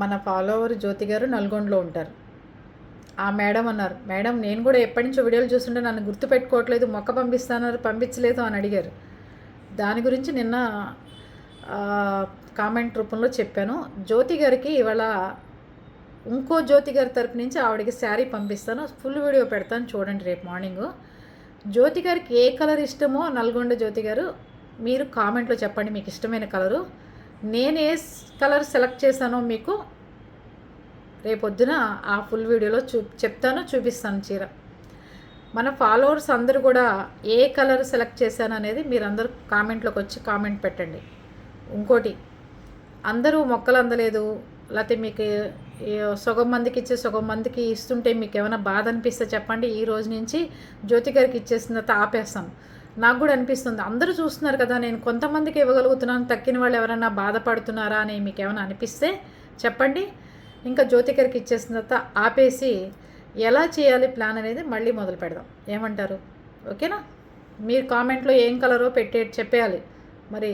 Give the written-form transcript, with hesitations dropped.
మన ఫాలోవర్ జ్యోతి గారు నల్గొండలో ఉంటారు. ఆ మేడం అన్నారు, మేడం నేను కూడా ఎప్పటి నుంచో వీడియోలు చూస్తుంటే నన్ను గుర్తుపెట్టుకోవట్లేదు, మొక్క పంపిస్తాన్నారు పంపించలేదు అని అడిగారు. దాని గురించి నిన్న కామెంట్ రూపంలో చెప్పాను. జ్యోతి గారికి ఇవాళ ఇంకో జ్యోతి గారి తరపు నుంచి ఆవిడకి శారీ పంపిస్తాను, ఫుల్ వీడియో పెడతాను చూడండి రేపు మార్నింగు. జ్యోతి గారికి ఏ కలర్ ఇష్టమో నల్గొండ జ్యోతి గారు మీరు కామెంట్లో చెప్పండి మీకు ఇష్టమైన కలరు. నేను ఏ కలర్ సెలెక్ట్ చేశానో మీకు రేపొద్దున ఆ ఫుల్ వీడియోలో చెప్తాను, చూపిస్తాను చీర. మన ఫాలోవర్స్ అందరూ కూడా ఏ కలర్ సెలెక్ట్ చేశాను అనేది మీరు అందరూ కామెంట్లోకి వచ్చి కామెంట్ పెట్టండి. ఇంకోటి, అందరూ మొక్కలు అందలేదు, లేకపోతే మీకు సగం మందికి ఇచ్చే సగం మందికి ఇస్తుంటే మీకు ఏమైనా బాధ అనిపిస్తే చెప్పండి. ఈ రోజు నుంచి జ్యోతి గారికి ఇచ్చేసిన తర్వాత ఆపేస్తాను. నాకు కూడా అనిపిస్తుంది, అందరూ చూస్తున్నారు కదా, నేను కొంతమందికి ఇవ్వగలుగుతున్నాను, తక్కిన వాళ్ళు ఎవరైనా బాధపడుతున్నారా అని మీకు ఏమైనా అనిపిస్తే చెప్పండి. ఇంకా జ్యోతి గారికి ఇచ్చేసిన తర్వాత ఆపేసి ఎలా చేయాలి ప్లాన్ అనేది మళ్ళీ మొదలు పెడదాం. ఏమంటారు? ఓకేనా? మీరు కామెంట్లో ఏం కలరో చెప్పేయాలి. మరి